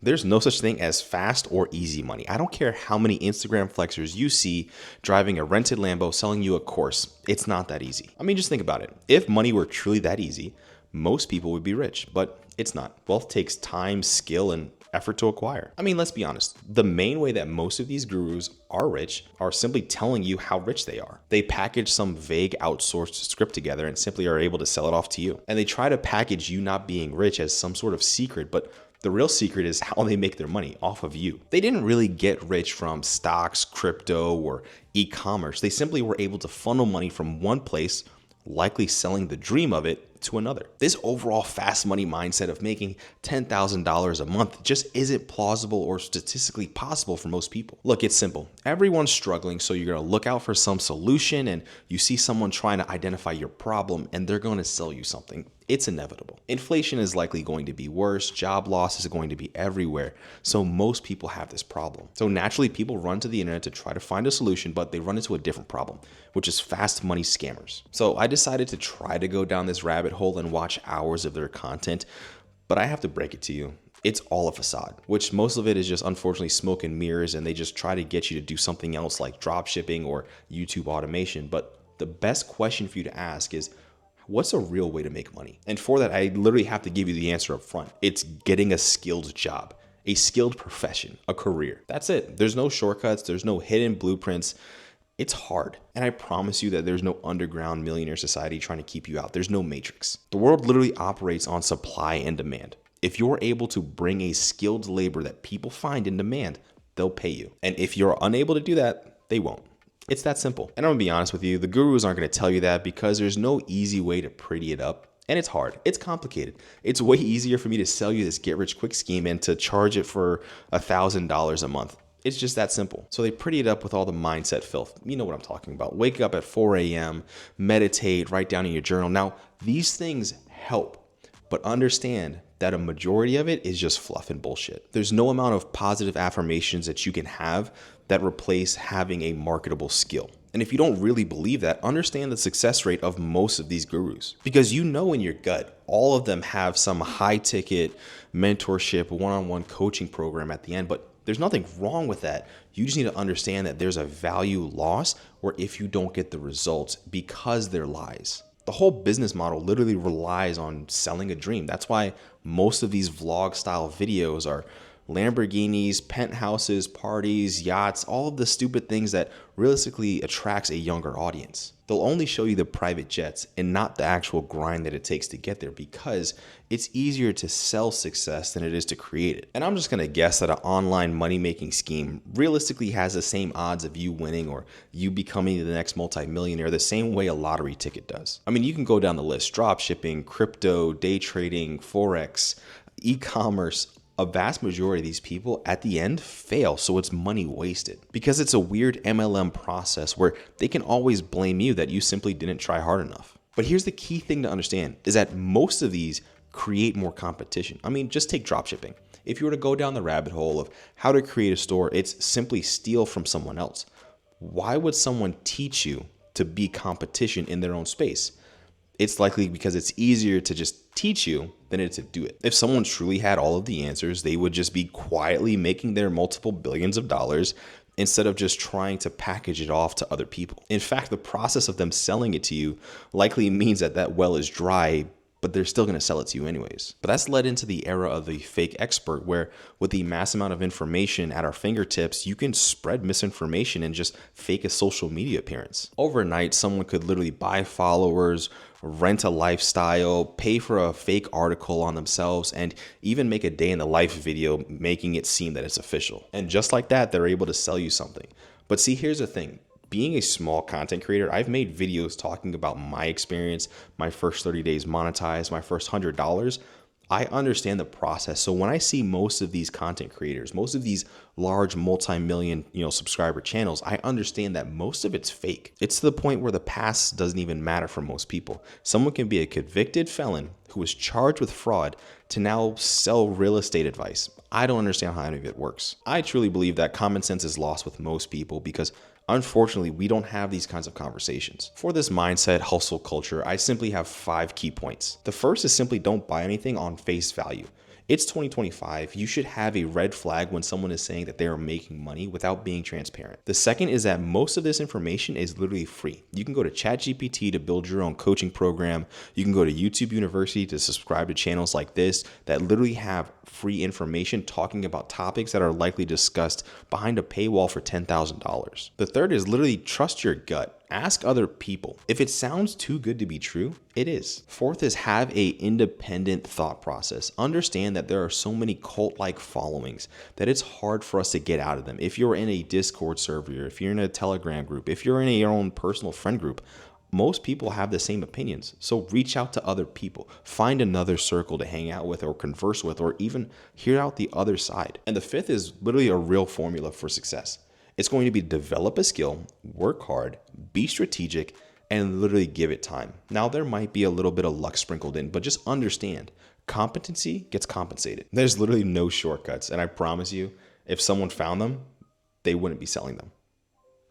There's no such thing as fast or easy money. I don't care how many Instagram flexers you see driving a rented Lambo selling you a course. It's not that easy. I mean, just think about it. If money were truly that easy, most people would be rich, but it's not. Wealth takes time, skill, and effort to acquire. I mean, let's be honest. The main way that most of these gurus are rich are simply telling you how rich they are. They package some vague outsourced script together and simply are able to sell it off to you. And they try to package you not being rich as some sort of secret, but the real secret is how they make their money off of you. They didn't really get rich from stocks, crypto, or e-commerce. They simply were able to funnel money from one place, likely selling the dream of it, to another. This overall fast money mindset of making $10,000 a month just isn't plausible or statistically possible for most people. Look, it's simple. Everyone's struggling, so you're going to look out for some solution and you see someone trying to identify your problem and they're going to sell you something. It's inevitable. Inflation is likely going to be worse. Job loss is going to be everywhere. So most people have this problem. So naturally, people run to the internet to try to find a solution, but they run into a different problem, which is fast money scammers. So I decided to try to go down this rabbit hole and watch hours of their content, but I have to break it to you. It's all a facade, which most of it is just unfortunately smoke and mirrors, and they just try to get you to do something else like drop shipping or YouTube automation. But the best question for you to ask is, what's a real way to make money? And for that, I literally have to give you the answer up front. It's getting a skilled job, a skilled profession, a career. That's it. There's no shortcuts. There's no hidden blueprints. It's hard. And I promise you that there's no underground millionaire society trying to keep you out. There's no matrix. The world literally operates on supply and demand. If you're able to bring a skilled labor that people find in demand, they'll pay you. And if you're unable to do that, they won't. It's that simple. And I'm gonna be honest with you, the gurus aren't gonna tell you that because there's no easy way to pretty it up. And it's hard. It's complicated. It's way easier for me to sell you this get rich quick scheme and to charge it for $1,000 a month. It's just that simple. So they pretty it up with all the mindset filth. You know what I'm talking about. Wake up at 4 a.m., meditate, write down in your journal. Now, these things help, but understand that a majority of it is just fluff and bullshit. There's no amount of positive affirmations that you can have that replace having a marketable skill. And if you don't really believe that, understand the success rate of most of these gurus. Because you know in your gut, all of them have some high ticket mentorship, one-on-one coaching program at the end, but there's nothing wrong with that. You just need to understand that there's a value loss or if you don't get the results because they're lies. The whole business model literally relies on selling a dream. That's why most of these vlog style videos are Lamborghinis, penthouses, parties, yachts, all of the stupid things that realistically attracts a younger audience. They'll only show you the private jets and not the actual grind that it takes to get there because it's easier to sell success than it is to create it. And I'm just gonna guess that an online money-making scheme realistically has the same odds of you winning or you becoming the next multimillionaire the same way a lottery ticket does. I mean, you can go down the list: drop shipping, crypto, day trading, Forex, e-commerce. A vast majority of these people at the end fail, so it's money wasted because it's a weird MLM process where they can always blame you that you simply didn't try hard enough. But here's the key thing to understand is that most of these create more competition. I mean, just take dropshipping. If you were to go down the rabbit hole of how to create a store, it's simply steal from someone else. Why would someone teach you to be competition in their own space? It's likely because it's easier to just teach you than it is to do it. If someone truly had all of the answers, they would just be quietly making their multiple billions of dollars instead of just trying to package it off to other people. In fact, the process of them selling it to you likely means that that well is dry, but they're still going to sell it to you anyways. But that's led into the era of the fake expert, where with the mass amount of information at our fingertips, you can spread misinformation and just fake a social media appearance. Overnight, someone could literally buy followers, rent a lifestyle, pay for a fake article on themselves, and even make a day in the life video, making it seem that it's official. And just like that, they're able to sell you something. But see, here's the thing. Being a small content creator, I've made videos talking about my experience, my first 30 days monetized, my first $100. I understand the process. So when I see most of these content creators, most of these large multi-million, subscriber channels, I understand that most of it's fake. It's to the point where the past doesn't even matter for most people. Someone can be a convicted felon who was charged with fraud to now sell real estate advice. I don't understand how any of it works. I truly believe that common sense is lost with most people because unfortunately, we don't have these kinds of conversations. For this mindset hustle culture, I simply have 5 key points. The first is simply don't buy anything on face value. It's 2025. You should have a red flag when someone is saying that they are making money without being transparent. The second is that most of this information is literally free. You can go to ChatGPT to build your own coaching program. You can go to YouTube University to subscribe to channels like this that literally have free information talking about topics that are likely discussed behind a paywall for $10,000. The third is literally trust your gut. Ask other people. If it sounds too good to be true, it is. Fourth is have a independent thought process. Understand that there are so many cult-like followings that it's hard for us to get out of them. If you're in a Discord server, if you're in a Telegram group, if you're in your own personal friend group, most people have the same opinions. So reach out to other people. Find another circle to hang out with or converse with, or even hear out the other side. And the fifth is literally a real formula for success. It's going to be develop a skill, work hard, be strategic, and literally give it time. Now, there might be a little bit of luck sprinkled in, but just understand competency gets compensated. There's literally no shortcuts. And I promise you, if someone found them, they wouldn't be selling them.